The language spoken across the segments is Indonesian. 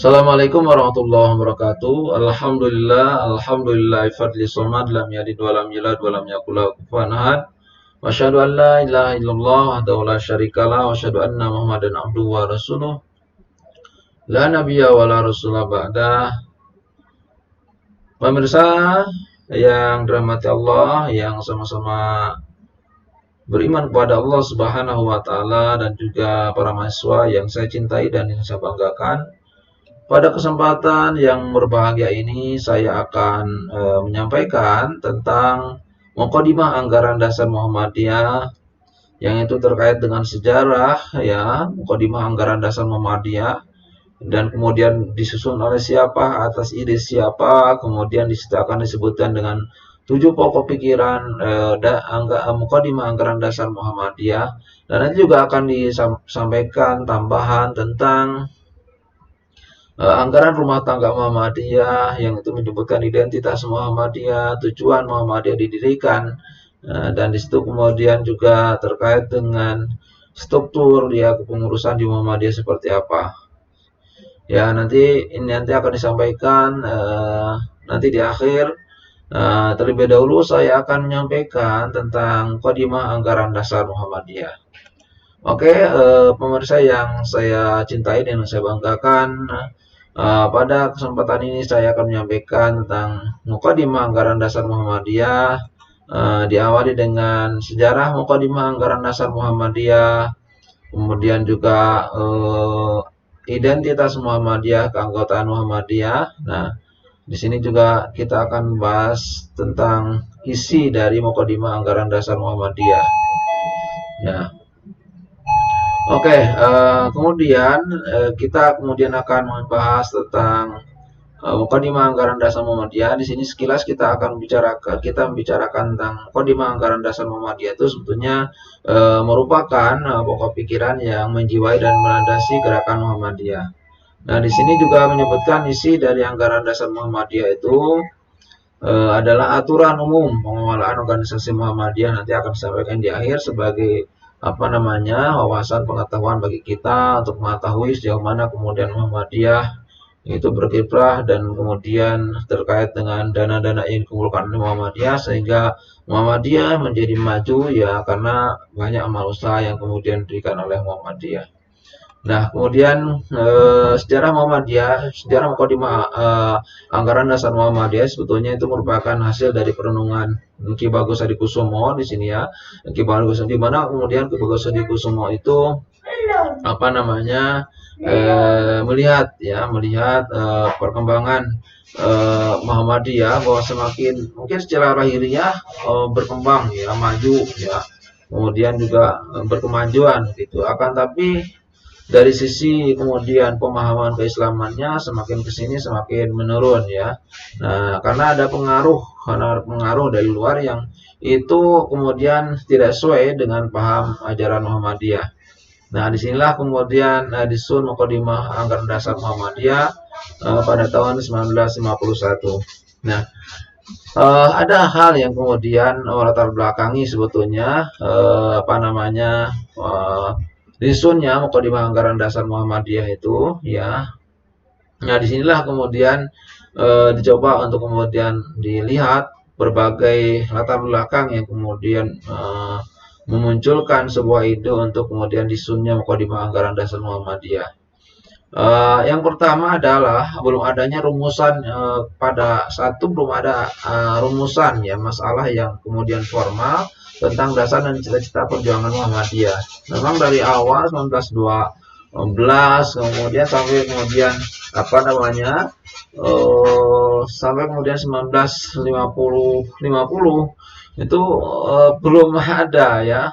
Assalamualaikum warahmatullahi wabarakatuh. Alhamdulillah fadli somad lam yalid wa lam yulad wa lam yakul lahu kufuwan ahad. Wa asyhadu an la ilaha illallah wahdahu la syarikalah wa asyhadu anna Muhammadan abduhu wa rasuluh. La nabiyya wa la rasulah ba'dah. Pemirsa yang dirahmati Allah, yang sama-sama beriman kepada Allah Subhanahu wa taala dan juga para mahasiswa yang saya cintai dan yang saya banggakan. Pada kesempatan yang berbahagia ini saya akan menyampaikan tentang Muqaddimah Anggaran Dasar Muhammadiyah yang itu terkait dengan sejarah ya, Muqaddimah Anggaran Dasar Muhammadiyah dan kemudian disusun oleh siapa, atas ide siapa, kemudian di situ akan disebutkan dengan 7 pokok pikiran Muqaddimah Anggaran Dasar Muhammadiyah, dan nanti juga akan disampaikan tambahan tentang anggaran rumah tangga Muhammadiyah yang itu menyebutkan identitas Muhammadiyah, tujuan Muhammadiyah didirikan, dan di situ kemudian juga terkait dengan struktur ya kepengurusan di Muhammadiyah seperti apa. Ya nanti akan disampaikan nanti di akhir. Terlebih dahulu saya akan menyampaikan tentang Muqaddimah Anggaran Dasar Muhammadiyah. Oke, pemirsa yang saya cintai dan saya banggakan. Pada kesempatan ini saya akan menyampaikan tentang Muqaddimah Anggaran Dasar Muhammadiyah, diawali dengan sejarah Muqaddimah Anggaran Dasar Muhammadiyah, kemudian juga identitas Muhammadiyah, keanggotaan Muhammadiyah. Nah, di sini juga kita akan bahas tentang isi dari Muqaddimah Anggaran Dasar Muhammadiyah. Ya. Oke, kemudian kita akan membahas tentang Muqaddimah Anggaran Dasar Muhammadiyah. Di sini sekilas kita membicarakan tentang Muqaddimah Anggaran Dasar Muhammadiyah itu sebetulnya merupakan pokok pikiran yang menjiwai dan melandasi gerakan Muhammadiyah. Nah, di sini juga menyebutkan isi dari Anggaran Dasar Muhammadiyah itu adalah aturan umum pengelolaan organisasi Muhammadiyah, nanti akan disampaikan di akhir sebagai wawasan pengetahuan bagi kita untuk mengetahui sejauh mana kemudian Muhammadiyah itu berkiprah dan kemudian terkait dengan dana-dana yang dikumpulkan oleh Muhammadiyah sehingga Muhammadiyah menjadi maju ya karena banyak amal usaha yang kemudian diberikan oleh Muhammadiyah. Nah, kemudian sejarah Muhammadiyah, sejarah Muqaddimah Anggaran Dasar Muhammadiyah sebetulnya itu merupakan hasil dari perenungan Ki Bagus Hadikusumo di sini ya. Ki Bagus, di mana kemudian Ki Bagus Hadikusumo itu melihat perkembangan Muhammadiyah bahwa semakin mungkin secara lahiriah berkembang ya, maju ya. Kemudian juga berkemajuan gitu. Akan tapi dari sisi kemudian pemahaman keislamannya semakin kesini semakin menurun ya. Nah, karena ada pengaruh dari luar yang itu kemudian tidak sesuai dengan paham ajaran Muhammadiyah. Nah, disinilah kemudian disusun Muqaddimah Anggaran Dasar Muhammadiyah pada tahun 1951. Nah, ada hal yang kemudian latar belakangi sebetulnya disusunnya Muqaddimah Anggaran Dasar Muhammadiyah itu ya. Nah, disinilah kemudian dicoba untuk kemudian dilihat berbagai latar belakang yang kemudian memunculkan sebuah ide untuk kemudian disusunnya Muqaddimah Anggaran Dasar Muhammadiyah. Yang pertama adalah belum adanya rumusan, pada saat itu belum ada rumusan ya, masalah yang kemudian formal tentang dasar dan cita-cita perjuangan Muhammadiyah. Memang dari awal 1912 kemudian sampai kemudian sampai kemudian 1950 itu belum ada ya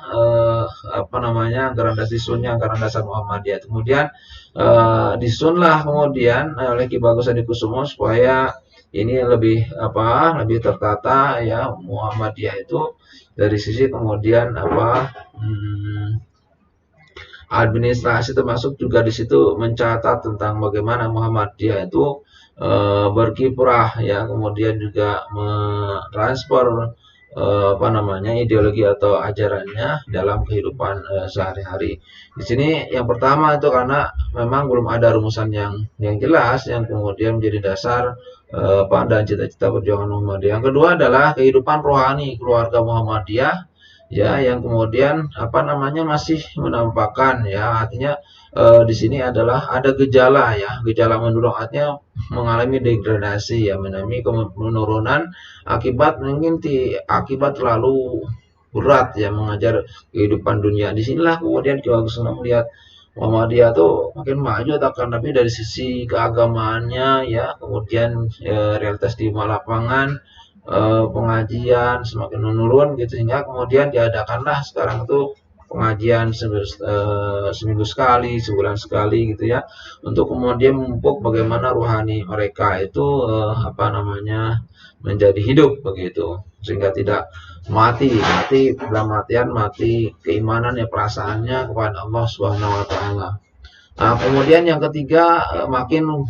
anggaran dasar Muhammadiyah. Kemudian disusunlah kemudian oleh Ki Bagus Hadikusumo supaya ini lebih tertata ya Muhammadiyah itu dari sisi kemudian administrasi, termasuk juga di situ mencatat tentang bagaimana Muhammadiyah itu berkiprah ya, kemudian juga mentransfer apa namanya, ideologi atau ajarannya dalam kehidupan sehari-hari. Di sini yang pertama itu karena memang belum ada rumusan yang jelas yang kemudian menjadi dasar dan cita-cita perjuangan Muhammadiyah. Yang kedua adalah kehidupan rohani keluarga Muhammadiyah, ya, yang kemudian apa namanya masih menampakkan, ya, artinya di sini adalah ada gejala, ya, gejala menurun, artinya mengalami degradasi, ya, mengalami penurunan akibat mungkin akibat terlalu berat, ya, mengajar kehidupan dunia. Disinilah kemudian Ki Bagus melihat Muhammadiyah tuh makin maju, tapi dari sisi keagamaannya, ya, kemudian realitas di lapangan, pengajian semakin menurun gitu, sehingga kemudian diadakanlah sekarang tuh pengajian seminggu sekali, sebulan sekali gitu, ya, untuk kemudian memupuk bagaimana rohani mereka itu apa namanya menjadi hidup begitu, sehingga tidak mati dalam artian mati keimanan, ya, perasaannya kepada Allah Subhanahu wa taala. Nah, kemudian yang ketiga, makin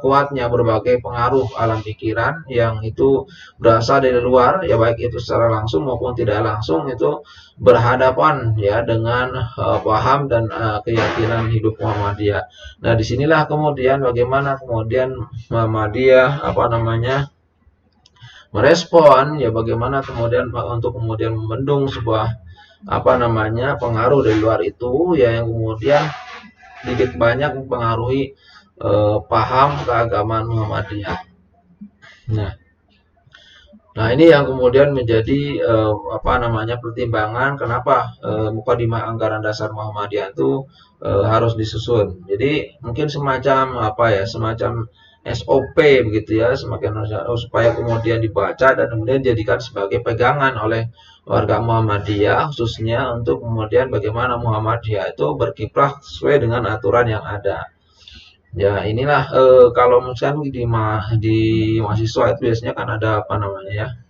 kuatnya berbagai pengaruh alam pikiran yang itu berasal dari luar, ya, baik itu secara langsung maupun tidak langsung, itu berhadapan, ya, dengan paham dan keyakinan hidup Muhammadiyah. Nah, disinilah kemudian bagaimana kemudian Muhammadiyah apa namanya merespon, ya, bagaimana kemudian untuk kemudian membendung sebuah apa namanya pengaruh dari luar itu, ya, yang kemudian sedikit banyak mempengaruhi paham keagamaan Muhammadiyah. Nah, ini yang kemudian menjadi apa namanya pertimbangan kenapa Mukadimah Anggaran Dasar Muhammadiyah itu harus disusun. Jadi mungkin semacam apa, ya, semacam SOP begitu, ya, semakin supaya kemudian dibaca dan kemudian dijadikan sebagai pegangan oleh warga Muhammadiyah, khususnya untuk kemudian bagaimana Muhammadiyah itu berkiprah sesuai dengan aturan yang ada. Ya, inilah kalau misalkan di mahasiswa itu biasanya kan ada apa namanya,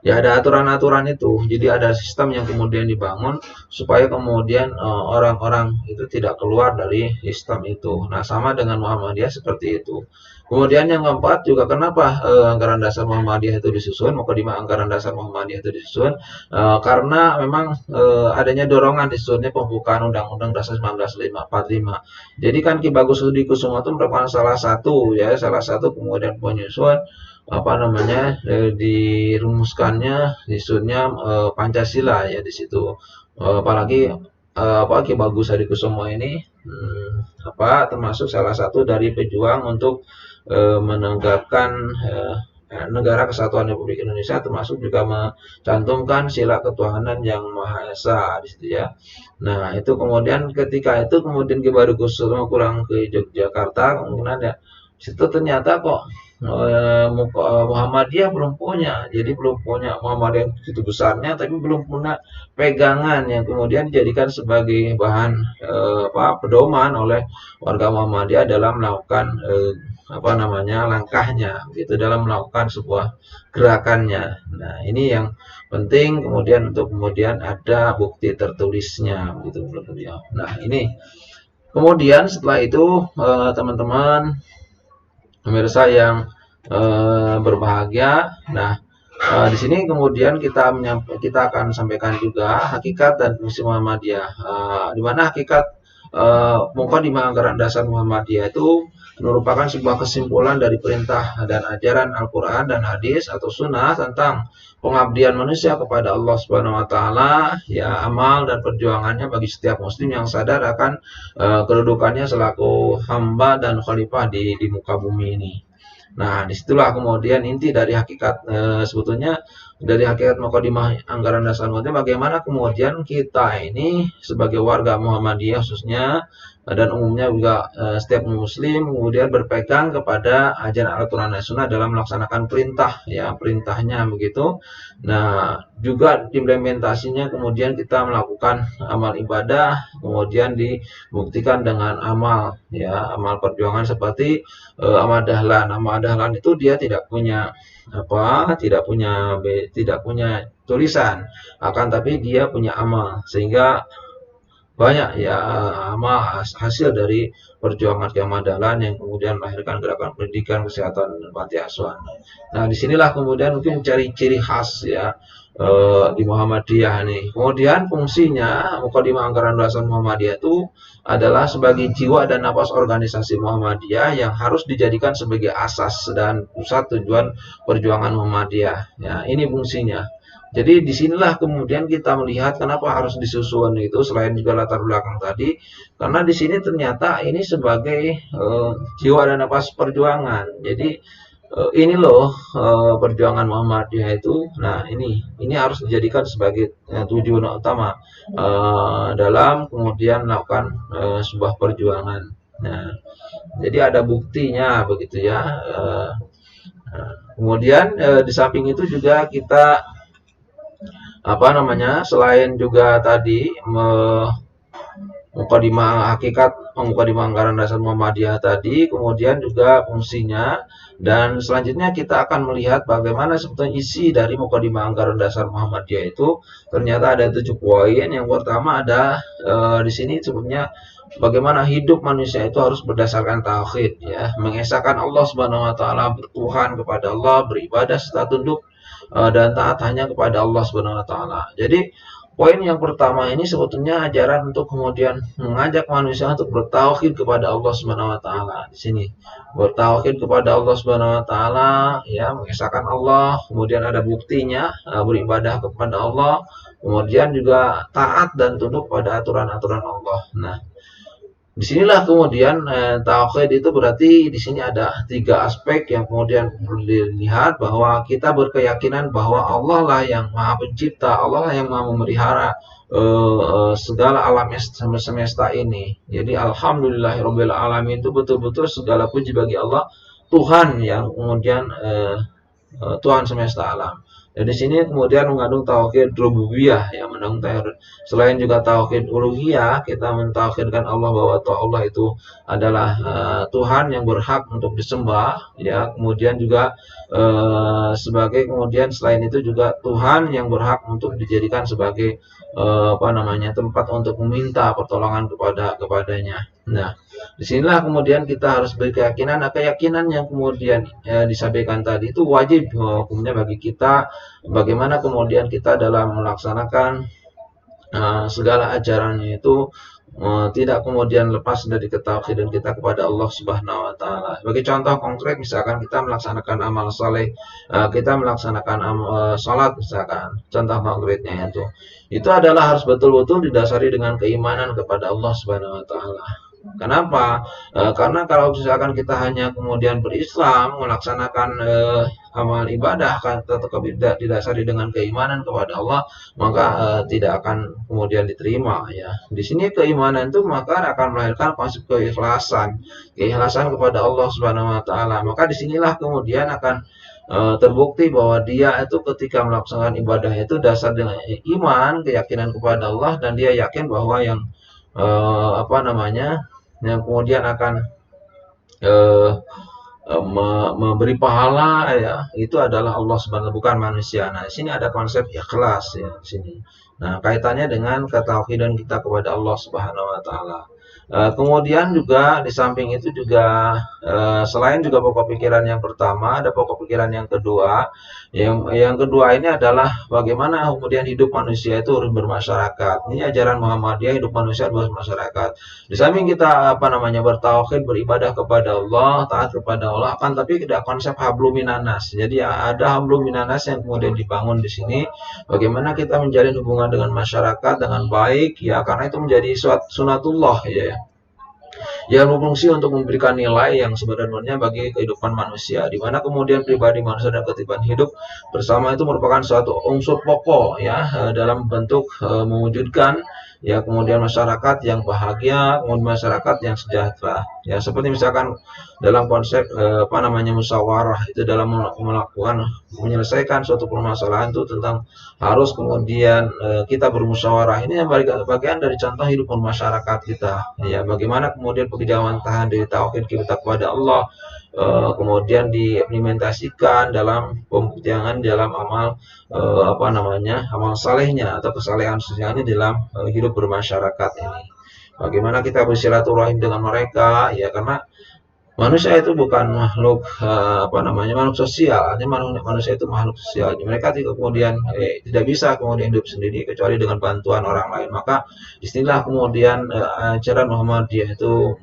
ya, ada aturan-aturan itu. Jadi ada sistem yang kemudian dibangun supaya kemudian orang-orang itu tidak keluar dari sistem itu. Nah, sama dengan Muhammadiyah seperti itu. Kemudian yang keempat juga kenapa anggaran dasar Muhammadiyah itu disusun, Mukadimah anggaran dasar Muhammadiyah itu disusun, karena memang adanya dorongan disusunnya pembukaan Undang-Undang Dasar 1945. Jadi kan Ki Bagus Hadikusumo itu merupakan salah satu kemudian penyusun apa namanya dirumuskannya disusunnya Pancasila, ya, di situ. Apalagi Ki Bagus Hadikusumo ini termasuk salah satu dari pejuang untuk menegakkan negara kesatuan Republik Indonesia, termasuk juga mencantumkan sila ketuhanan yang Maha Esa di situ, ya. Nah, itu kemudian ketika itu kemudian Ki Hadikusumo pulang ke Yogyakarta, kemudian, ya, situ ternyata kok Muhammadiyah belum punya, jadi belum punya Muhammadiyah itu besarnya, tapi belum punya pegangan yang kemudian dijadikan sebagai bahan pedoman oleh warga Muhammadiyah dalam melakukan apa namanya langkahnya, gitu, dalam melakukan sebuah gerakannya. Nah, ini yang penting kemudian untuk kemudian ada bukti tertulisnya, gitu. Nah, ini kemudian setelah itu teman-teman pemirsa yang berbahagia. Nah, di sini kemudian kita akan sampaikan juga hakikat dan misi Muhammadiyah, di mana hakikat Mukadimah Anggaran Dasar Muhammadiyah itu merupakan sebuah kesimpulan dari perintah dan ajaran Al-Quran dan hadis atau sunnah tentang pengabdian manusia kepada Allah Subhanahu wa taala, ya, amal dan perjuangannya bagi setiap muslim yang sadar akan kedudukannya selaku hamba dan khalifah di muka bumi ini. Nah, disitulah kemudian inti dari hakikat sebetulnya dari hakikat Mukadimah Anggaran Dasar Muhammadiyah, bagaimana kemudian kita ini sebagai warga Muhammadiyah khususnya dan umumnya juga setiap muslim kemudian berpegang kepada ajaran Al-Quran dan Sunnah dalam melaksanakan perintah, ya, perintahnya begitu. Nah, juga implementasinya kemudian kita melakukan amal ibadah, kemudian dibuktikan dengan amal, ya, amal perjuangan seperti amal dahlan. Amal dahlan itu dia tidak punya tidak punya tulisan, akan tapi dia punya amal, sehingga banyak ya hasil dari perjuangan Kiai Dahlan yang kemudian melahirkan gerakan pendidikan, kesehatan, dan panti asuhan. Nah, disinilah kemudian mungkin mencari ciri khas ya di Muhammadiyah nih. Kemudian fungsinya Mukadimah Anggaran Dasar Muhammadiyah itu adalah sebagai jiwa dan napas organisasi Muhammadiyah yang harus dijadikan sebagai asas dan pusat tujuan perjuangan Muhammadiyah. Ya, ini fungsinya. Jadi disinilah kemudian kita melihat kenapa harus disusun itu selain juga latar belakang tadi, karena di sini ternyata ini sebagai jiwa dan napas perjuangan. Jadi ini loh perjuangan Muhammadiyah itu. Nah ini harus dijadikan sebagai tujuan utama dalam kemudian melakukan sebuah perjuangan. Nah, jadi ada buktinya begitu ya. Kemudian di samping itu juga kita selain juga tadi mukadimah hakikat, mukadimah anggaran dasar Muhammadiyah tadi, kemudian juga fungsinya, dan selanjutnya kita akan melihat bagaimana sebetulnya isi dari mukadimah anggaran dasar Muhammadiyah itu. Ternyata ada 7 poin. Yang pertama ada di sini sebetulnya bagaimana hidup manusia itu harus berdasarkan tauhid ya, mengesahkan Allah Subhanahu wa taala, bertuhan kepada Allah, beribadah serta tunduk dan taat hanya kepada Allah Subhanahu wa taala. Jadi poin yang pertama ini sebetulnya ajaran untuk kemudian mengajak manusia untuk bertauhid kepada Allah Subhanahu wa taala. Di sini bertauhid kepada Allah Subhanahu wa taala ya, mengesahkan Allah, kemudian ada buktinya beribadah kepada Allah, kemudian juga taat dan tunduk pada aturan-aturan Allah. Nah, disinilah kemudian tauhid itu berarti di sini ada 3 aspek yang kemudian perlu dilihat, bahwa kita berkeyakinan bahwa Allah lah yang Maha Pencipta, Allah lah yang Maha memelihara segala alam semesta ini. Jadi alhamdulillahirabbil alamin, itu betul-betul segala puji bagi Allah, Tuhan yang kemudian Tuhan semesta alam. Dan di sini kemudian mengandung tauhid rububiyah ya, mengandung tauhid. Selain juga tauhid uluhiyah, kita mentauhidkan Allah bahwa Allah itu adalah Tuhan yang berhak untuk disembah ya. Kemudian juga sebagai kemudian selain itu juga Tuhan yang berhak untuk dijadikan sebagai tempat untuk meminta pertolongan kepadanya. Nah, disinilah kemudian kita harus berkeyakinan. Nah, keyakinan yang kemudian disampaikan tadi itu wajib hukumnya bagi kita, bagaimana kemudian kita dalam melaksanakan segala ajarannya itu tidak kemudian lepas dari ketauhidan kita kepada Allah Subhanahu wa taala. Sebagai contoh konkret, misalkan kita melaksanakan amal saleh, kita melaksanakan salat misalkan, contoh konkretnya itu adalah harus betul-betul didasari dengan keimanan kepada Allah Subhanahu wa taala. Kenapa? Karena kalau misalkan kita hanya kemudian berislam, melaksanakan amal ibadah kan tetap tidak didasari dengan keimanan kepada Allah, maka tidak akan kemudian diterima ya. Di sini keimanan itu maka akan melahirkan konsep keikhlasan kepada Allah Subhanahu wa taala. Maka disinilah kemudian akan terbukti bahwa dia itu ketika melaksanakan ibadah itu dasar dengan iman, keyakinan kepada Allah, dan dia yakin bahwa yang yang kemudian akan memberi pahala ya, itu adalah Allah Subhanahu, bukan manusia. Nah, di sini ada konsep ikhlas ya di sini. Nah, kaitannya dengan ketauhidan kita kepada Allah Subhanahu wa taala. Kemudian juga di samping itu juga selain juga pokok pikiran yang pertama, ada pokok pikiran yang kedua. Yang kedua ini adalah bagaimana kemudian hidup manusia itu harus bermasyarakat. Ini ajaran Muhammadiyah, hidup manusia harus bermasyarakat. Di samping kita bertauhid, beribadah kepada Allah, taat kepada Allah, akan tapi ada konsep hablum minanas. Jadi ada hablum minanas yang kemudian dibangun di sini. Bagaimana kita menjalin hubungan dengan masyarakat dengan baik ya, karena itu menjadi sunatullah ya. Yang berfungsi untuk memberikan nilai yang sebenarnya bagi kehidupan manusia, di mana kemudian pribadi manusia dan ketertiban hidup bersama itu merupakan suatu unsur pokok ya dalam bentuk mewujudkan ya kemudian masyarakat yang bahagia, kemudian masyarakat yang sejahtera ya. Seperti misalkan dalam konsep musyawarah itu, dalam melakukan menyelesaikan suatu permasalahan itu tentang harus kemudian kita bermusyawarah. Ini yang bagian dari contoh hidup bermasyarakat kita ya. Bagaimana kemudian kejawantahan dari tauhid kita kepada Allah kemudian diimplementasikan dalam pembuktian dalam amal amal salehnya atau kesalehan sosialnya dalam hidup bermasyarakat ini. Bagaimana kita bersilaturahim dengan mereka, ya, karena manusia itu bukan makhluk makhluk sosial. Artinya manusia itu makhluk sosial. Mereka tidak bisa kemudian hidup sendiri kecuali dengan bantuan orang lain. Maka disinilah kemudian ajaran Muhammadiyah itu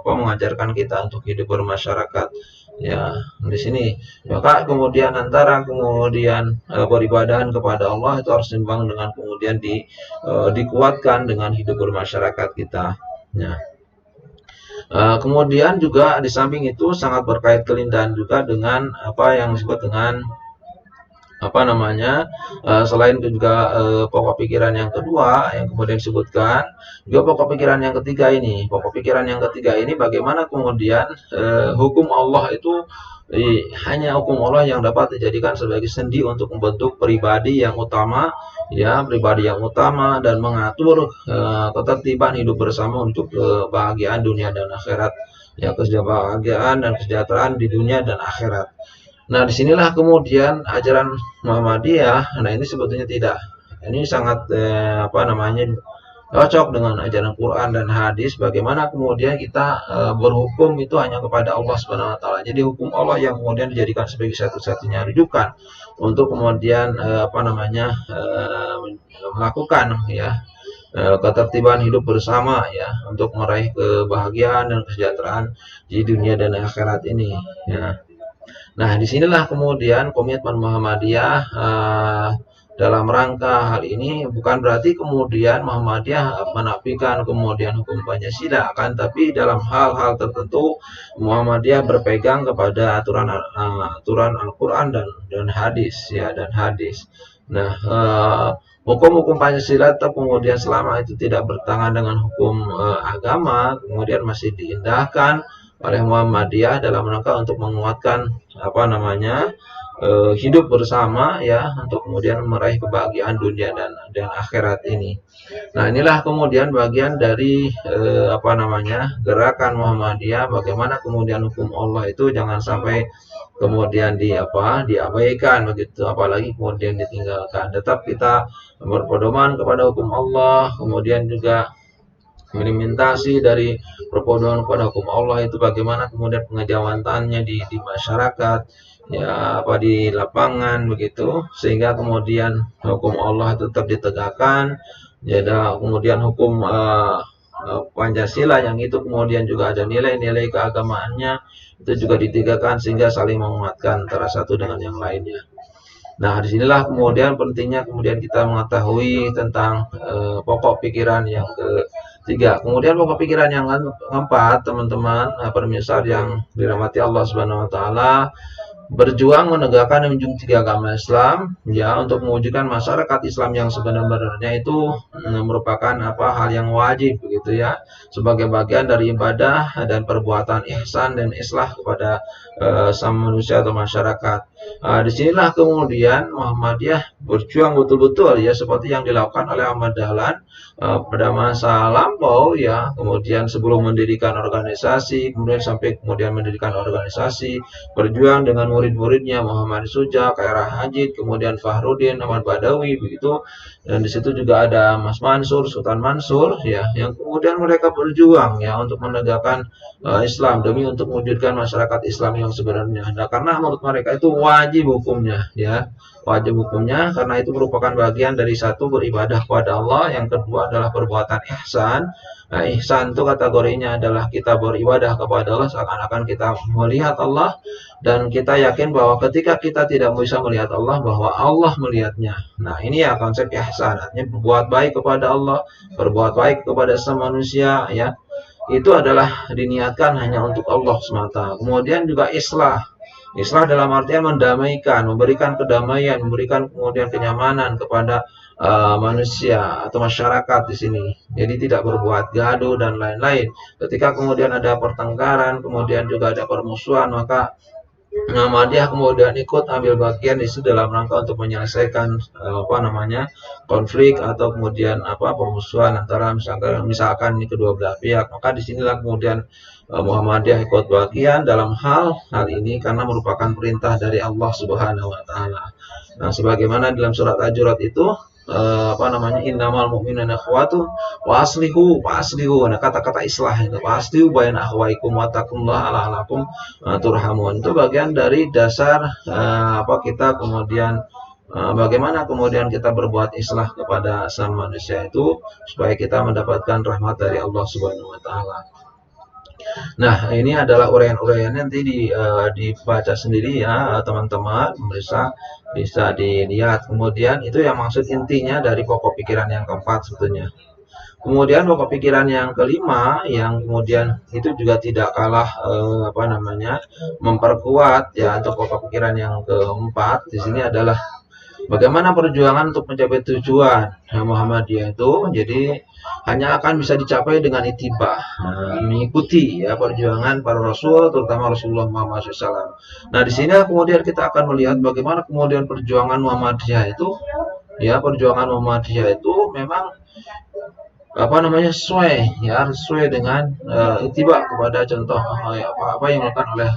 mengajarkan kita untuk hidup bermasyarakat. Ya, di sini maka kemudian antara kemudian peribadahan kepada Allah itu harus seimbang dengan kemudian dikuatkan dengan hidup bermasyarakat kita. Ya. Kemudian juga di samping itu sangat berkait kelindahan juga dengan apa yang disebut dengan selain itu juga pokok pikiran yang kedua yang kemudian disebutkan juga pokok pikiran yang ketiga ini. Pokok pikiran yang ketiga ini bagaimana kemudian hukum Allah itu hanya hukum Allah yang dapat dijadikan sebagai sendi untuk membentuk pribadi yang utama, ya, pribadi yang utama dan mengatur ketertiban hidup bersama untuk kebahagiaan dunia dan akhirat, ya, kebahagiaan dan kesejahteraan di dunia dan akhirat. Nah, disinilah kemudian ajaran Muhammadiyah. Nah, ini sebetulnya tidak, ini sangat cocok dengan ajaran Quran dan hadis. Bagaimana kemudian kita berhukum itu hanya kepada Allah Subhanahu wa taala. Jadi hukum Allah yang kemudian dijadikan sebagai satu-satunya rujukan untuk kemudian melakukan, ya, ketertiban hidup bersama, ya, untuk meraih kebahagiaan dan kesejahteraan di dunia dan akhirat ini, ya. Nah, disinilah kemudian komitmen Muhammadiyah dalam rangka hal ini. Bukan berarti kemudian Muhammadiyah menafikan kemudian hukum Pancasila, akan tapi dalam hal-hal tertentu Muhammadiyah berpegang kepada aturan Al-Quran dan hadis, ya, dan hadis. Nah, hukum-hukum Pancasila tetap kemudian selama itu tidak bertentangan dengan hukum agama, kemudian masih diindahkan oleh Muhammadiyah dalam rangka untuk menguatkan hidup bersama, ya, untuk kemudian meraih kebahagiaan dunia dan akhirat ini. Nah, inilah kemudian bagian dari gerakan Muhammadiyah, bagaimana kemudian hukum Allah itu jangan sampai kemudian diabaikan begitu, apalagi kemudian ditinggalkan. Tetap kita berpedoman kepada hukum Allah, kemudian juga implementasi dari perpaduan kepada hukum Allah itu bagaimana kemudian pengejawantannya di masyarakat, ya, di lapangan begitu, sehingga kemudian hukum Allah tetap ditegakkan, ya, kemudian hukum Pancasila yang itu kemudian juga ada nilai-nilai keagamaannya itu juga ditegakkan sehingga saling menguatkan antara satu dengan yang lainnya. Nah, disinilah kemudian pentingnya kemudian kita mengetahui tentang pokok pikiran yang ketiga. Kemudian pokok pikiran yang keempat, teman-teman, pemirsa yang dirahmati Allah Subhanahu wa taala, berjuang menegakkan dan menjunjung tinggi agama Islam, ya, untuk mewujudkan masyarakat Islam yang sebenarnya itu merupakan hal yang wajib begitu, ya, sebagai bagian dari ibadah dan perbuatan ihsan dan islah kepada sama manusia atau masyarakat. Disinilah kemudian Muhammadiyah berjuang betul-betul, ya, seperti yang dilakukan oleh Ahmad Dahlan pada masa lampau, ya, kemudian sebelum mendirikan organisasi, kemudian sampai kemudian mendirikan organisasi, berjuang dengan murid-muridnya Muhammad Suja, Khairah Hajid, kemudian Fahruddin, Ahmad Badawi begitu, dan di situ juga ada Mas Mansur, Sultan Mansur, ya, yang kemudian mereka berjuang, ya, untuk menegakkan Islam demi untuk mewujudkan masyarakat Islam yang sebenarnya. Nah, karena menurut mereka itu wajib hukumnya, ya, wajib hukumnya, karena itu merupakan bagian dari satu beribadah kepada Allah, yang kedua adalah perbuatan ihsan. Nah, ihsan itu kategorinya adalah kita beribadah kepada Allah seakan-akan kita melihat Allah, dan kita yakin bahwa ketika kita tidak bisa melihat Allah, bahwa Allah melihatnya. Nah, ini ya konsep ihsan, artinya berbuat baik kepada Allah, berbuat baik kepada semua manusia, ya, itu adalah diniatkan hanya untuk Allah semata. Kemudian juga islah. Islah dalam artian mendamaikan, memberikan kedamaian, memberikan kemudian kenyamanan kepada manusia atau masyarakat di sini. Jadi tidak berbuat gaduh dan lain-lain. Ketika kemudian ada pertengkaran, kemudian juga ada permusuhan, maka Muhammadiyah kemudian ikut ambil bagian di situ dalam rangka untuk menyelesaikan konflik atau kemudian permusuhan antara misalkan ini kedua belah pihak. Maka disinilah kemudian Muhammadiyah ikut bagian dalam hal ini karena merupakan perintah dari Allah Subhanahu wa taala. Nah, sebagaimana dalam surat Al-Hujurat itu innamal mu'minuna ikhwatu wa aslihu. Nah, kata-kata islah itu wa aslihu baina akhwaikum wa taqullaha la'allakum turhamun. Itu bagian dari dasar kita kemudian bagaimana kemudian kita berbuat islah kepada sama manusia itu supaya kita mendapatkan rahmat dari Allah Subhanahu wa taala. Nah, ini adalah uraian-uraian nanti dibaca sendiri ya teman-teman, bisa dilihat. Kemudian itu yang maksud intinya dari pokok pikiran yang keempat sebetulnya. Kemudian pokok pikiran yang kelima yang kemudian itu juga tidak kalah memperkuat ya untuk pokok pikiran yang keempat di sini adalah bagaimana perjuangan untuk mencapai tujuan Muhammadiyah itu jadi hanya akan bisa dicapai dengan ittiba, mengikuti ya perjuangan para rasul, terutama Rasulullah Muhammad SAW. Nah, di sini kemudian kita akan melihat bagaimana kemudian perjuangan Muhammadiyah itu, memang sesuai dengan ittiba kepada contoh apa yang dilakukan oleh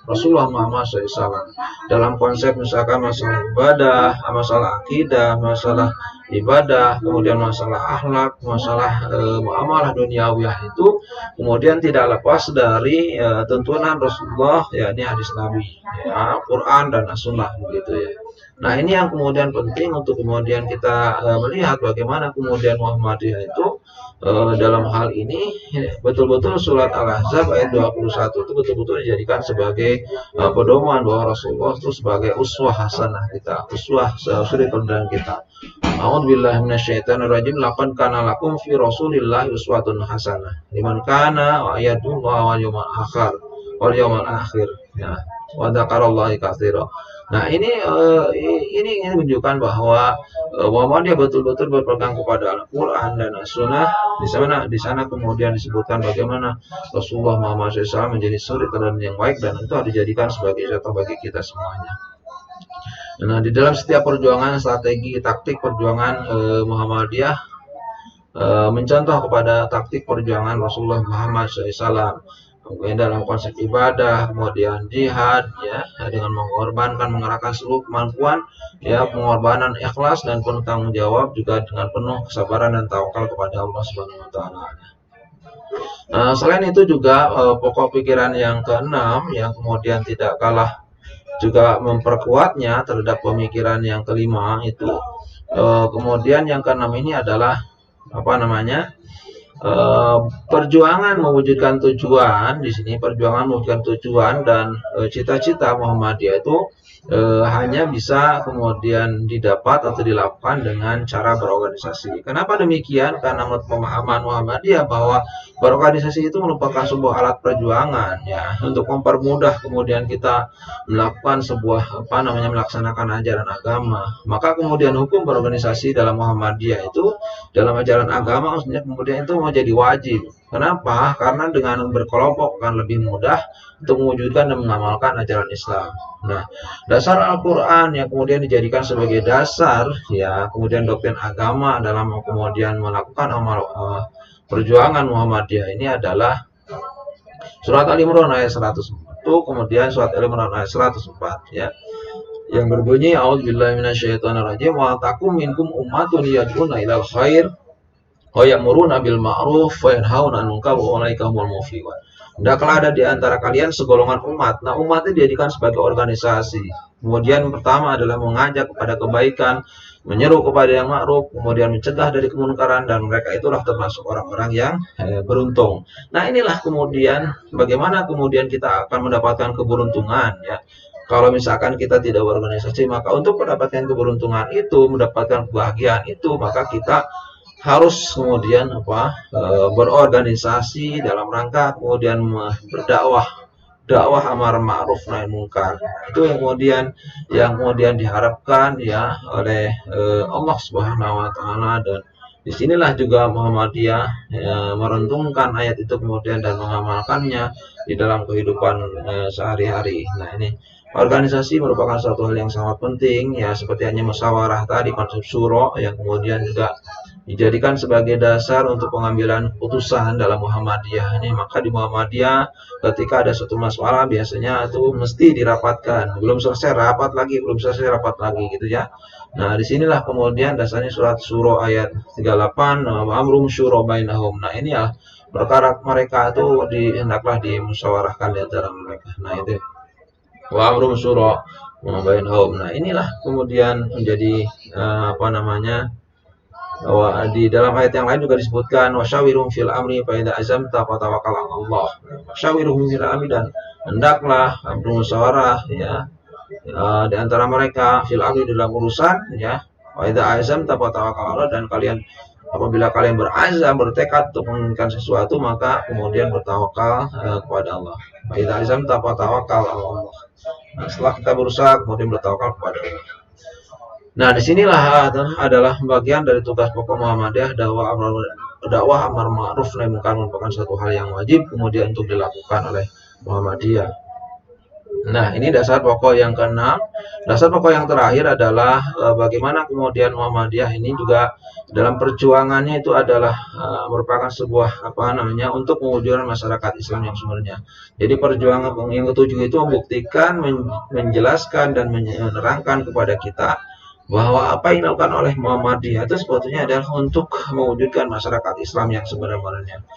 Rasulullah Muhammad SAW dalam konsep misalkan masalah ibadah, masalah akidah, masalah ibadah, kemudian masalah akhlak, masalah muamalah duniawiyah itu kemudian tidak lepas dari tuntunan Rasulullah, yakni hadis Nabi, ya, Quran dan As-Sunnah begitu ya. Nah, ini yang kemudian penting untuk kemudian kita melihat bagaimana kemudian Muhammadiyah itu dalam hal ini betul-betul surat Al-Ahzab ayat 21 itu betul-betul dijadikan sebagai pedoman bahwa Rasulullah itu sebagai uswah hasanah kita, uswah suri teladan kita. A'udzubillahi minasyaitonirrajim. Laqad kana lakum fi Rasulillahi uswatun hasanah liman kana yarjullaha wal yawmal akhir. Ya, wa dzakarallaha katsiran. Nah, ini menunjukkan bahwa Muhammadiyah betul-betul berpegang kepada Al-Quran dan As-Sunnah. Di sana kemudian disebutkan bagaimana Rasulullah Muhammad SAW menjadi suri teladan yang baik dan itu harus dijadikan sebagai contoh bagi kita semuanya. Nah, di dalam setiap perjuangan, strategi, taktik perjuangan Muhammadiyah mencontoh kepada taktik perjuangan Rasulullah Muhammad SAW. Kemudian dalam konsep ibadah, kemudian jihad ya dengan mengerahkan seluruh kemampuan ya, pengorbanan ikhlas dan penuh tanggung jawab juga dengan penuh kesabaran dan tawakal kepada Allah Subhanahu wa taala. Selain itu juga pokok pikiran yang keenam yang kemudian tidak kalah juga memperkuatnya terhadap pemikiran yang kelima itu kemudian yang keenam ini adalah perjuangan mewujudkan tujuan. Di sini perjuangan mewujudkan tujuan dan cita-cita Muhammadiyah itu hanya bisa kemudian didapat atau dilakukan dengan cara berorganisasi. Kenapa demikian? Karena menurut pemahaman Muhammadiyah bahwa berorganisasi itu merupakan sebuah alat perjuangan ya untuk mempermudah kemudian kita melakukan sebuah melaksanakan ajaran agama. Maka kemudian hukum berorganisasi dalam Muhammadiyah itu dalam ajaran agama maksudnya kemudian itu menjadi wajib. Kenapa? Karena dengan berkelompok akan lebih mudah untuk mewujudkan dan mengamalkan ajaran Islam. Nah, dasar Al-Quran yang kemudian dijadikan sebagai dasar ya kemudian doktrin agama dalam kemudian melakukan amal perjuangan Muhammadiyah ini adalah surat Al-Imran ayat 101, kemudian surat Al-Imran ayat 104 ya. Yang berbunyi a'udzubillahi minasyaitonirrajim wa takum minkum ummatun yad'una ilal khair wa ya'muruna bil ma'ruf wa yanhauna 'anil munkar wa ulaika humul muflihun. Hendaklah ada di antara kalian segolongan umat. Nah, umat itu dijadikan sebagai organisasi. Kemudian pertama adalah mengajak kepada kebaikan, menyeru kepada yang ma'ruf, kemudian mencegah dari kemunkaran dan mereka itulah termasuk orang-orang yang beruntung. Nah, inilah kemudian bagaimana kemudian kita akan mendapatkan keberuntungan ya. Kalau misalkan kita tidak berorganisasi, maka untuk mendapatkan keberuntungan itu, mendapatkan kebahagiaan itu, maka kita harus kemudian berorganisasi dalam rangka kemudian berdakwah, dakwah amar ma'ruf nahi munkar. Itu yang kemudian diharapkan ya oleh Allah Subhanahu wa taala dan Disinilah juga Muhammadiyah merenungkan ayat itu kemudian dan mengamalkannya di dalam kehidupan sehari-hari. Nah, ini organisasi merupakan suatu hal yang sangat penting, ya, seperti hanya musyawarah tadi, konsep syuro yang kemudian juga dijadikan sebagai dasar untuk pengambilan putusan dalam Muhammadiyah ini. Maka di Muhammadiyah ketika ada suatu masalah biasanya itu mesti dirapatkan, belum selesai rapat lagi, belum selesai rapat lagi, gitu ya. Nah, disinilah kemudian dasarnya surat Syuro ayat 38, amrum syuro bainahum. Nah, ini ya perkara mereka itu hendaklah dimusyawarahkan di antara mereka. Nah, itu wa amrum syuro bainahum. Nah, inilah kemudian menjadi apa namanya, bahwa di dalam ayat yang lain juga disebutkan wasyawirum fil amri fa idza azamta fatawakkal 'ala Allah. Wasyawirum fil amri, dan hendaklah bermusyawarah, ya, di antara mereka fil amri, dalam urusan, ya, wa idza azamta fatawakkal 'ala Allah, dan kalian apabila kalian berazam, bertekad untuk menginginkan sesuatu, maka kemudian bertawakal kepada Allah. Wa idza azamta fatawakkal 'ala Allah. Nah, setelah kita berusaha kemudian bertawakal kepada Allah. Nah, disinilah adalah bagian dari tugas pokok Muhammadiyah, dakwah amar ma'ruf nahi munkar merupakan satu hal yang wajib kemudian untuk dilakukan oleh Muhammadiyah. Nah, ini dasar pokok yang keenam. Dasar pokok yang terakhir adalah bagaimana kemudian Muhammadiyah ini juga dalam perjuangannya itu adalah merupakan sebuah apa namanya, untuk mewujudkan masyarakat Islam yang sebenarnya. Jadi perjuangan yang ketujuh itu membuktikan, menjelaskan dan menerangkan kepada kita bahwa apa yang dilakukan oleh Muhammadiyah itu sebetulnya adalah untuk mewujudkan masyarakat Islam yang sebenarnya.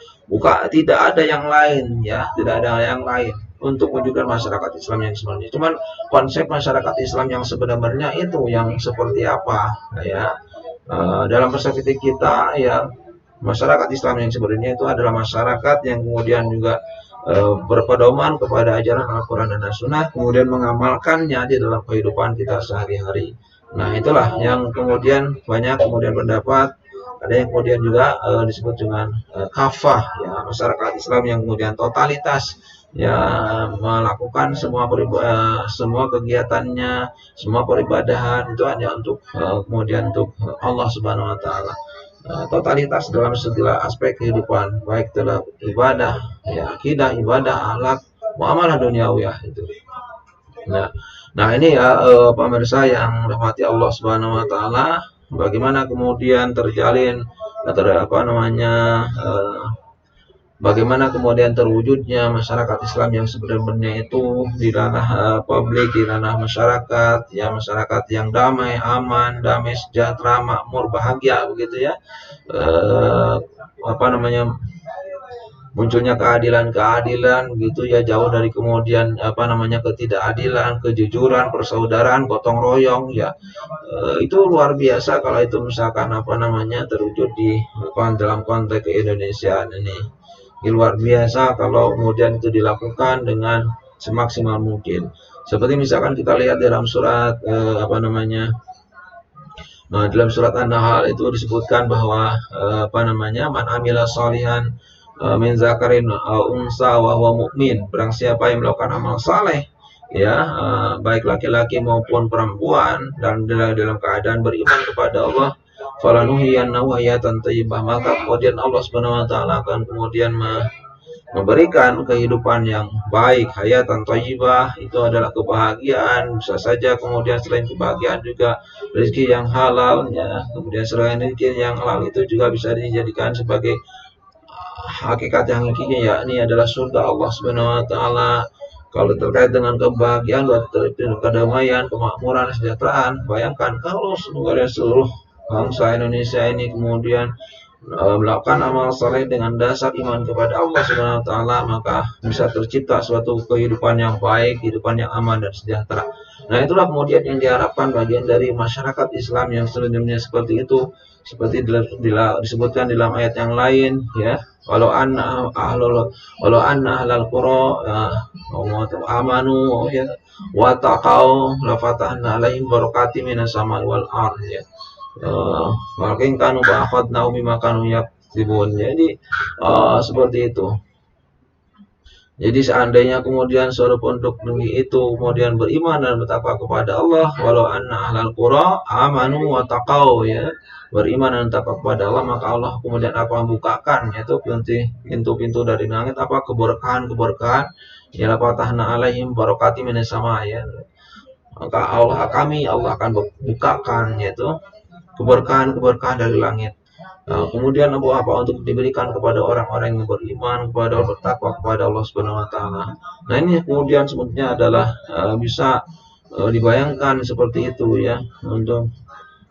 Tidak ada yang lain, ya, tidak ada yang lain untuk mewujudkan masyarakat Islam yang sebenarnya. Cuman konsep masyarakat Islam yang sebenarnya itu yang seperti apa, ya. Dalam perspektif kita, ya, masyarakat Islam yang sebenarnya itu adalah masyarakat yang kemudian juga berpedoman kepada ajaran Al-Quran dan As-Sunnah, kemudian mengamalkannya di dalam kehidupan kita sehari-hari. Nah, itulah yang kemudian banyak kemudian pendapat, ada yang kemudian juga disebut dengan kafah, ya, masyarakat Islam yang kemudian totalitas, ya, melakukan semua kegiatannya, semua peribadahan itu hanya untuk kemudian untuk Allah Subhanahu wa taala. Totalitas dalam segala aspek kehidupan, baik dalam ibadah, ya, akidah, ibadah, akhlak, muamalah duniawiyah itu. Nah, ini ya pemirsa yang dirahmati Allah Subhanahu wa taala, bagaimana kemudian terjalin apa namanya, bagaimana kemudian terwujudnya masyarakat Islam yang sebenarnya itu di ranah publik, di ranah masyarakat, ya, masyarakat yang damai, aman, damai, sejahtera, makmur, bahagia, begitu ya. Apa namanya, munculnya keadilan gitu, ya, jauh dari kemudian apa namanya ketidakadilan, kejujuran, persaudaraan, gotong royong, ya. Itu luar biasa kalau itu misalkan apa namanya terwujud di dalam konteks keindonesiaan ini. Luar biasa kalau kemudian itu dilakukan dengan semaksimal mungkin. Seperti misalkan kita lihat dalam surat apa namanya, dalam surat An-Nahl itu disebutkan bahwa apa namanya, man amila sholihan min zakarin unsa wa huwa mu'min, barang siapa yang melakukan amal saleh, ya, baik laki-laki maupun perempuan, dan dalam keadaan beriman kepada Allah, falanuhiyannahu hayatan thayyibah, maka kemudian Allah Subhanahu wa taala akan kemudian memberikan kehidupan yang baik. Hayatan thayyibah itu adalah kebahagiaan, bisa saja kemudian selain kebahagiaan juga rezeki yang halal, ya. Kemudian selain rezeki yang halal itu juga bisa dijadikan sebagai hakikat yang hakiki, yakni adalah surga Allah Subhanahu wa taala. Kalau terkait dengan kebahagiaan, kedamaian, kemakmuran, kesejahteraan, bayangkan kalau seluruh bangsa Indonesia ini kemudian melakukan amal saleh dengan dasar iman kepada Allah Subhanahu wa taala, maka bisa tercipta suatu kehidupan yang baik, kehidupan yang aman dan sejahtera. Nah, itulah kemudian yang diharapkan bagian dari masyarakat Islam yang sebenarnya seperti itu, seperti disebutkan dalam ayat yang lain, ya. Walau anna ahlal qura amanu, ya, wa taqau la fatahna alaihim barakatim minas sama'i wal ardh, ya. Walakin kanu ba'akhadnahu bima kanu yaktibun. Jadi seperti itu. Jadi seandainya kemudian seluruh penduduk negeri itu kemudian beriman dan bertakwa kepada Allah, walau anna ahlal qura amanu wa taqau, ya, beriman dan takwa kepada Allah, maka Allah kemudian akan membukakan yaitu pintu-pintu dari langit, apa, keberkahan-keberkahan, ya, fatahna alaihim barakati minas sama, ya. Maka Allah akan bukakan yaitu keberkahan-keberkahan dari langit. Nah, kemudian apa untuk diberikan kepada orang-orang yang beriman, kepada Allah, bertakwa kepada Allah Subhanahu wa taala. Nah, ini kemudian sebetulnya adalah bisa dibayangkan seperti itu, ya, untuk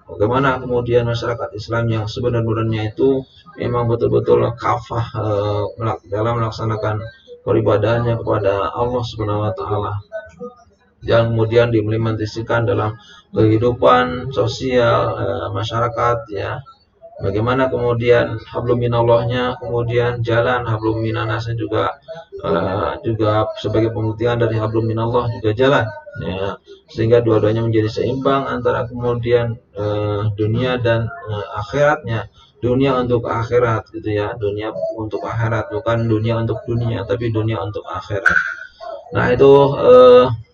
bagaimana kemudian masyarakat Islam yang sebenarnya itu memang betul-betul kafah dalam melaksanakan peribadahannya kepada Allah Subhanahu wa taala, yang kemudian diimplementasikan dalam kehidupan sosial masyarakat, ya. Bagaimana kemudian hablum minallahnya kemudian jalan, hablum minannasnya juga sebagai pembuktian dari hablum minallah juga jalan, ya, sehingga dua-duanya menjadi seimbang antara kemudian dunia dan akhiratnya, dunia untuk akhirat, gitu ya, dunia untuk akhirat, bukan dunia untuk dunia tapi dunia untuk akhirat. Nah, itu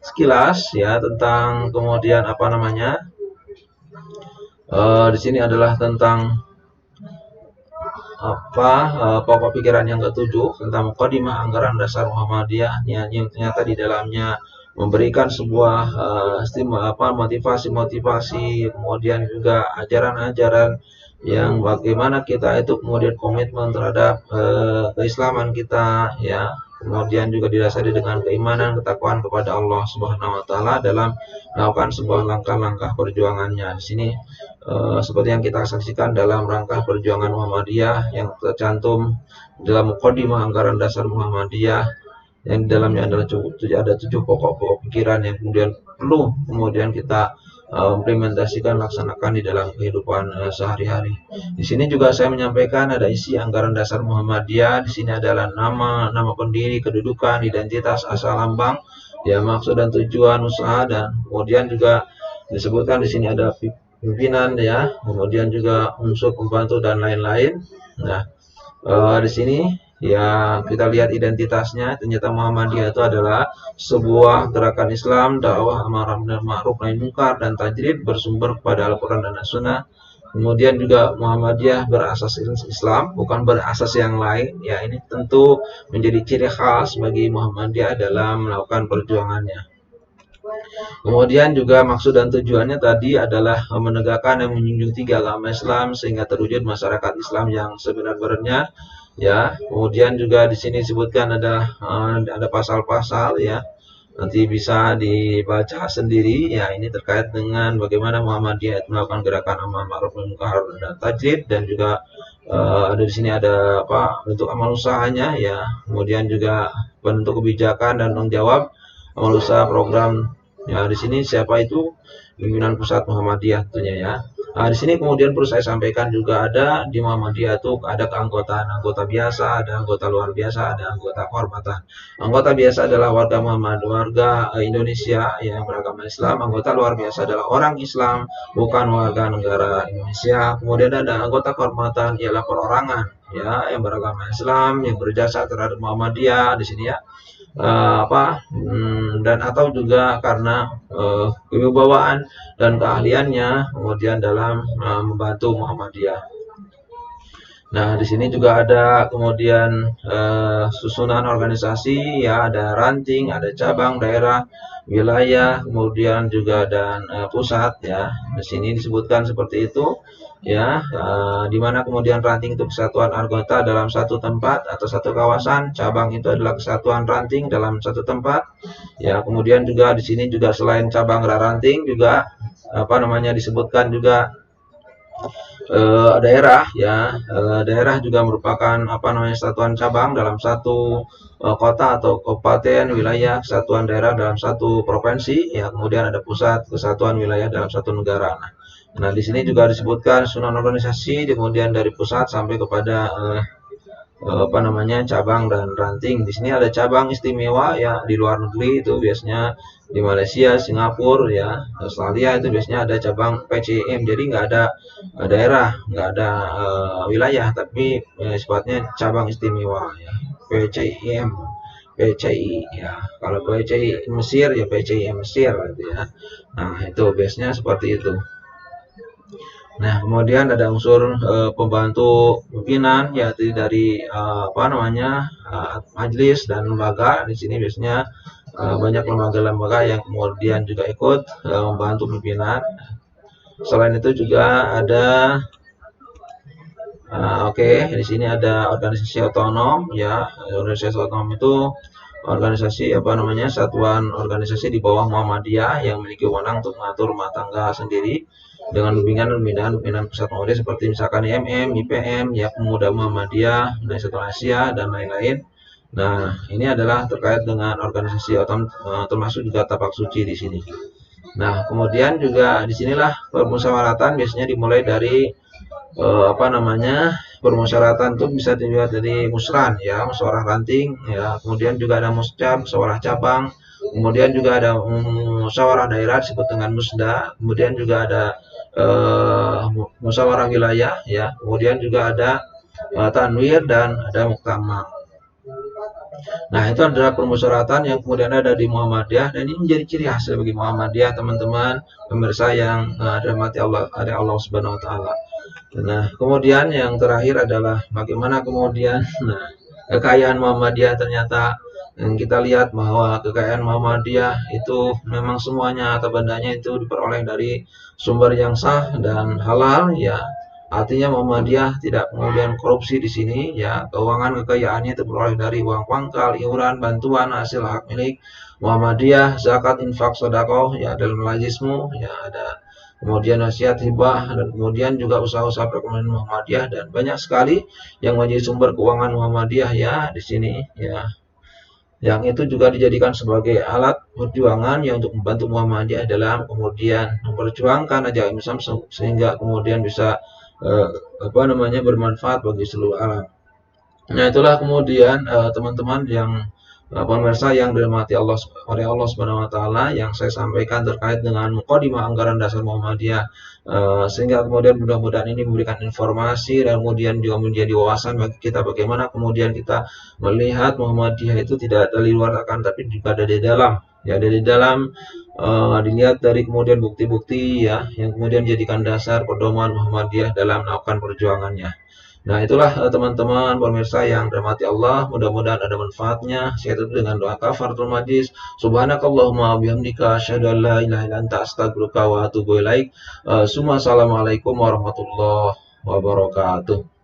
sekilas, ya, tentang kemudian apa namanya di sini adalah tentang pokok pikiran yang ketujuh tentang mukadimah anggaran dasar Muhammadiyah, yang ternyata di dalamnya memberikan sebuah motivasi, kemudian juga ajaran-ajaran yang bagaimana kita itu kemudian komitmen terhadap keislaman kita, ya, kemudian juga didasari dengan keimanan, ketakwaan kepada Allah Subhanahu wa taala dalam melakukan sebuah langkah-langkah perjuangannya. Di sini seperti yang kita saksikan dalam rangka perjuangan Muhammadiyah yang tercantum dalam mukadimah anggaran dasar Muhammadiyah, yang di dalamnya ada 7 pokok pikiran yang kemudian perlu kemudian kita implementasikan, laksanakan di dalam kehidupan sehari-hari. Di sini juga saya menyampaikan ada isi anggaran dasar Muhammadiyah. Di sini adalah nama pendiri, kedudukan, identitas, asal lambang, ya, maksud dan tujuan usaha, dan kemudian juga disebutkan di sini ada pimpinan, ya, kemudian juga unsur pembantu dan lain-lain. Nah, di sini, ya, kita lihat identitasnya. Ternyata Muhammadiyah itu adalah sebuah gerakan Islam, dakwah amar ma'ruf nahi munkar dan tajrid bersumber kepada Al-Quran dan As-Sunnah. Kemudian juga Muhammadiyah berasas Islam, bukan berasas yang lain. Ya, ini tentu menjadi ciri khas bagi Muhammadiyah dalam melakukan perjuangannya. Kemudian juga maksud dan tujuannya tadi adalah menegakkan dan menjunjung tinggi agama Islam sehingga terwujud masyarakat Islam yang sebenar-benarnya, ya. Kemudian juga di sini disebutkan ada pasal-pasal, ya. Nanti bisa dibaca sendiri, ya, ini terkait dengan bagaimana Muhammadiyah melakukan gerakan amar ma'ruf nahi munkar dan tajrid, dan juga ada di sini ada bentuk amal usahanya, ya. Kemudian juga bentuk kebijakan dan tanggung jawab amal usaha program. Ya, di sini siapa itu pimpinan pusat Muhammadiyah tentunya, ya. Nah, di sini kemudian perlu saya sampaikan juga ada di Muhammadiyah itu ada keanggotaan, anggota biasa, ada anggota luar biasa, ada anggota kehormatan. Anggota biasa adalah warga Indonesia yang beragama Islam. Anggota luar biasa adalah orang Islam, bukan warga negara Indonesia. Kemudian ada anggota kehormatan, ialah perorangan, ya, yang beragama Islam, yang berjasa terhadap Muhammadiyah di sini, ya. Dan atau juga karena kewibawaan dan keahliannya kemudian dalam membantu Muhammadiyah. Nah, di sini juga ada kemudian susunan organisasi, ya, ada ranting, ada cabang, daerah, wilayah, kemudian juga dan pusat, ya. Di sini disebutkan seperti itu, ya, di mana kemudian ranting itu kesatuan anggota dalam satu tempat atau satu kawasan, cabang itu adalah kesatuan ranting dalam satu tempat, ya. Kemudian juga di sini juga selain cabang dan ranting juga disebutkan juga daerah, ya. Daerah juga merupakan satuan cabang dalam satu kota atau kabupaten, wilayah, kesatuan daerah dalam satu provinsi, ya. Kemudian ada pusat, kesatuan wilayah dalam satu negara. Nah, di sini juga disebutkan susunan organisasi, kemudian dari pusat sampai kepada cabang dan ranting. Di sini ada cabang istimewa, ya, di luar negeri itu biasanya di Malaysia, Singapura, ya, Australia itu biasanya ada cabang PCM. Jadi nggak ada daerah, nggak ada wilayah, tapi sifatnya cabang istimewa, ya, PCM. PCI ya. Kalau PCI Mesir ya PCI Mesir gitu ya. Nah, itu base-nya seperti itu. Nah, kemudian ada unsur pembantu pimpinan yaitu dari apa namanya majelis dan lembaga. Di sini biasanya banyak lembaga-lembaga yang kemudian juga ikut membantu pimpinan. Selain itu juga ada oke, di sini ada organisasi otonom ya. Organisasi otonom itu organisasi apa namanya satuan organisasi di bawah Muhammadiyah yang memiliki wewenang untuk mengatur rumah tangga sendiri dengan pimpinan pusat Muhammadiyah seperti misalkan IMM, IPM, ya Pemuda Muhammadiyah, Nahdlatul Asia dan lain-lain. Nah, ini adalah terkait dengan organisasi otonom termasuk juga tapak suci di sini. Nah, kemudian juga disinilah permusyawaratan biasanya dimulai dari apa namanya permusyawaratan itu bisa dilihat dari musran ya, musyawarah ranting ya, kemudian juga ada muscab, musyawarah cabang, kemudian juga ada musyawarah daerah disebut dengan musda, kemudian juga ada musyawarah wilayah ya, kemudian juga ada tanwir dan ada muktamar. Nah, itu adalah permusyawaratan yang kemudian ada di Muhammadiyah dan ini menjadi ciri khas bagi Muhammadiyah, teman-teman pemirsa yang dirahmati Allah, ada Allah Subhanahu wa taala. Nah, kemudian yang terakhir adalah bagaimana kemudian kekayaan Muhammadiyah ternyata kita lihat bahwa kekayaan Muhammadiyah itu memang semuanya atau bandanya itu diperoleh dari sumber yang sah dan halal ya. Artinya Muhammadiyah tidak kemudian korupsi di sini ya, keuangan kekayaannya itu diperoleh dari uang pangkal, iuran, bantuan, hasil hak milik Muhammadiyah, zakat, infak, sedekah ya dalam lajismu ya ada kemudian nasihat hibah dan kemudian juga usaha-usaha perekonomian Muhammadiyah dan banyak sekali yang menjadi sumber keuangan Muhammadiyah ya di sini ya. Yang itu juga dijadikan sebagai alat perjuangan yang untuk membantu Muhammadiyah dalam kemudian memperjuangkan ajaran Islam sehingga kemudian bisa apa namanya bermanfaat bagi seluruh alam. Nah, itulah kemudian teman-teman yang pemirsa yang dirahmati Allah oleh Allah Subhanahu wa taala yang saya sampaikan terkait dengan mukadimah anggaran dasar Muhammadiyah sehingga kemudian mudah-mudahan ini memberikan informasi dan kemudian juga menjadi wawasan bagi kita bagaimana kemudian kita melihat Muhammadiyah itu tidak dari luar akan tapi juga ada di dalam ya ada di dalam dilihat dari kemudian bukti-bukti ya yang kemudian jadikan dasar pedoman Muhammadiyah dalam melakukan perjuangannya. Nah, itulah teman-teman pemirsa yang dirahmati Allah, mudah-mudahan ada manfaatnya. Saya tutup dengan doa kafaratul majlis. Subhanakallahumma bihamdika asyhadu an la ilaha illa anta astaghfiruka wa atubu ilaik. Assalamualaikum warahmatullahi wabarakatuh.